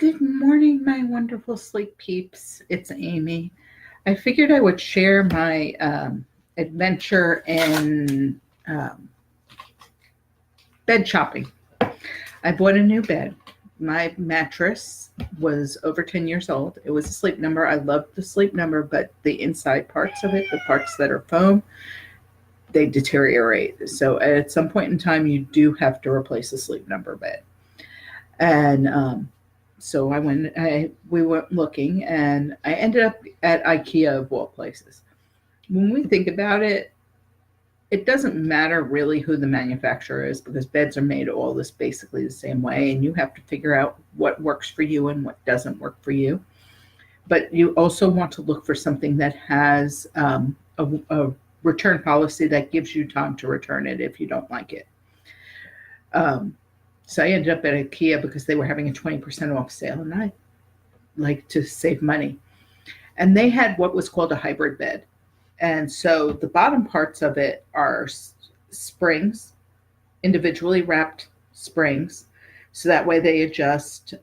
Good morning, my wonderful sleep peeps. It's Amy. I figured I would share my adventure in bed shopping. I bought a new bed. My mattress was over 10 years old. It was a sleep number. I loved the sleep number, but the inside parts of it, the parts that are foam, they deteriorate. So at some point in time, you do have to replace a sleep number bed. And so we went looking, and I ended up at IKEA of all places. When we think about it, it doesn't matter really who the manufacturer is because beds are made all this basically the same way, and you have to figure out what works for you and what doesn't work for you. But you also want to look for something that has a return policy that gives you time to return it if you don't like it. So I ended up at IKEA because they were having a 20% off sale, and I like to save money. And they had what was called a hybrid bed. And so the bottom parts of it are springs, individually wrapped springs. So that way they adjust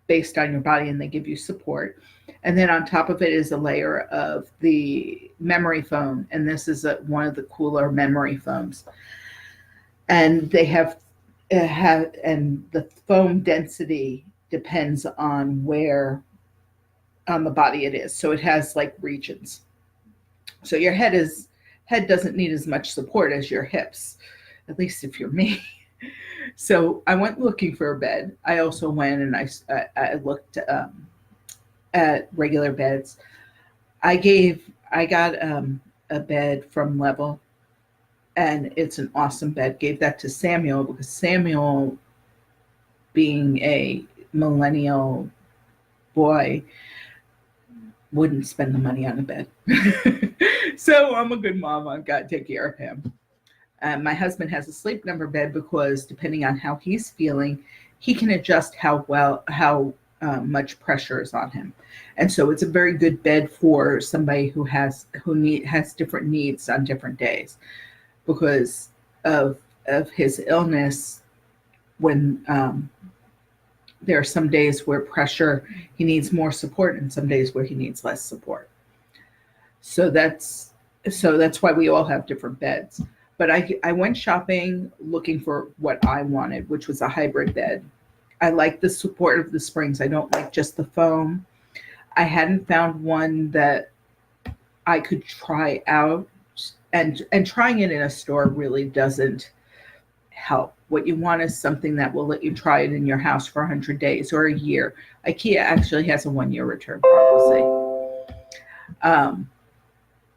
based on your body and they give you support. And then on top of it is a layer of the memory foam. And this is one of the cooler memory foams. And they and the foam density depends on where on the body it is. So it has like regions. So your head doesn't need as much support as your hips, at least if you're me. So I went looking for a bed. I also went and I looked at regular beds. I got a bed from Level, and it's an awesome bed. Gave that to Samuel because Samuel, being a millennial boy, wouldn't spend the money on a bed. So I'm a good mom. I've got to take care of him. My husband has a sleep number bed because depending on how he's feeling, he can adjust how much pressure is on him. And so it's a very good bed for somebody who has different needs on different days because of his illness. When there are some days where he needs more support and some days where he needs less support. So that's why we all have different beds. But I went shopping looking for what I wanted, which was a hybrid bed. I like the support of the springs. I don't like just the foam. I hadn't found one that I could try out, and trying it in a store really doesn't help. What you want is something that will let you try it in your house for 100 days or a year. IKEA actually has a 1-year return policy.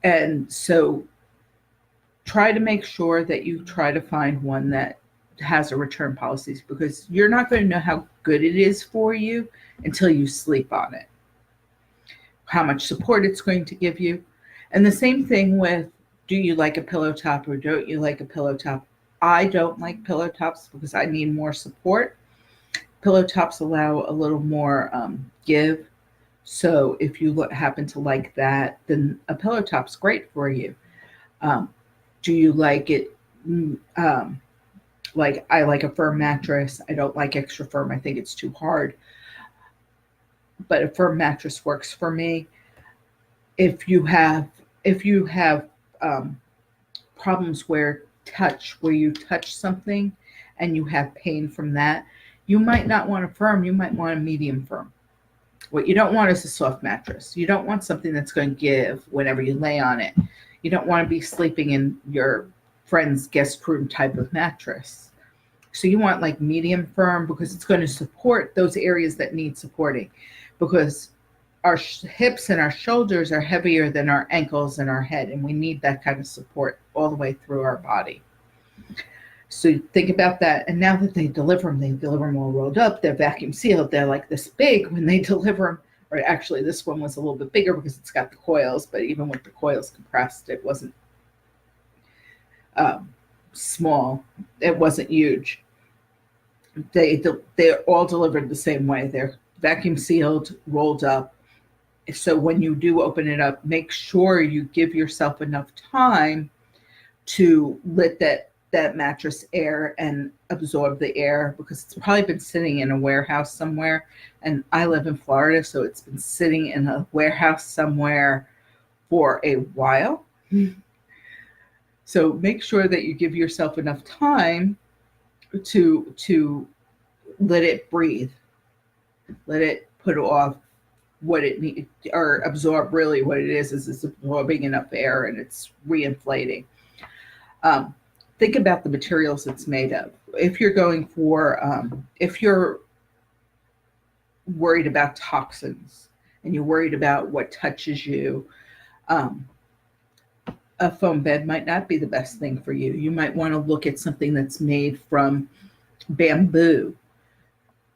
And so try to make sure that you try to find one that has a return policy because you're not going to know how good it is for you until you sleep on it, how much support it's going to give you. And the same thing with, do you like a pillow top or don't you like a pillow top? I don't like pillow tops because I need more support. Pillow tops allow a little more give. So if you happen to like that, then a pillow top's great for you. Do you like it? Like I like a firm mattress. I don't like extra firm. I think it's too hard. But a firm mattress works for me. If you have problems where you touch something and you have pain from that, you might not want a firm. You might want a medium firm. What you don't want is a soft mattress. You don't want something that's going to give whenever you lay on it. You don't want to be sleeping in your friend's guest room type of mattress. So you want like medium firm because it's going to support those areas that need supporting, because our hips and our shoulders are heavier than our ankles and our head, and we need that kind of support all the way through our body. So think about that. And now that they deliver them all rolled up. They're vacuum sealed. They're like this big when they deliver them. Or actually, this one was a little bit bigger because it's got the coils. But even with the coils compressed, it wasn't small. It wasn't huge. They're all delivered the same way. They're vacuum sealed, rolled up. So when you do open it up, make sure you give yourself enough time to let that that mattress air and absorb the air, because it's probably been sitting in a warehouse somewhere. And I live in Florida, so it's been sitting in a warehouse somewhere for a while. So make sure that you give yourself enough time to let it breathe, let it put off what it needs, or absorb really what it is it's absorbing enough air and it's reinflating. Think about the materials it's made of. If you're going for, if you're worried about toxins and you're worried about what touches you, a foam bed might not be the best thing for you. You might want to look at something that's made from bamboo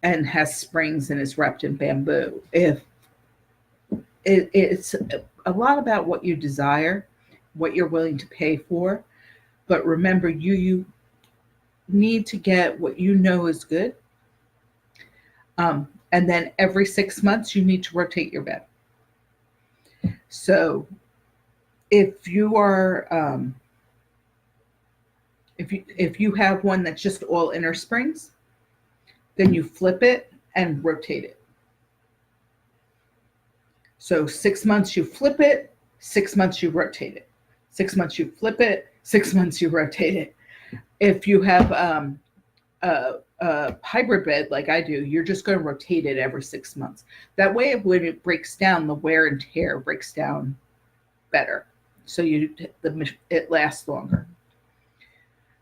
and has springs and is wrapped in bamboo. If it's a lot about what you desire, what you're willing to pay for, but remember, you need to get what you know is good. And then every 6 months, you need to rotate your bed. So if you are, if you have one that's just all inner springs, then you flip it and rotate it. So 6 months you flip it, 6 months you rotate it. 6 months you flip it, 6 months you rotate it. If you have a hybrid bed like I do, you're just going to rotate it every 6 months. That way, when it breaks down, the wear and tear breaks down better. So it lasts longer.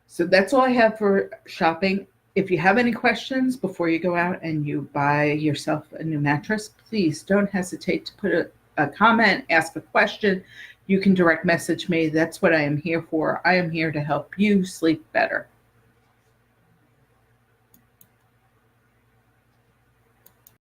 So that's all I have for shopping. If you have any questions before you go out and you buy yourself a new mattress, please don't hesitate to put a comment, ask a question. You can direct message me. That's what I am here for. I am here to help you sleep better.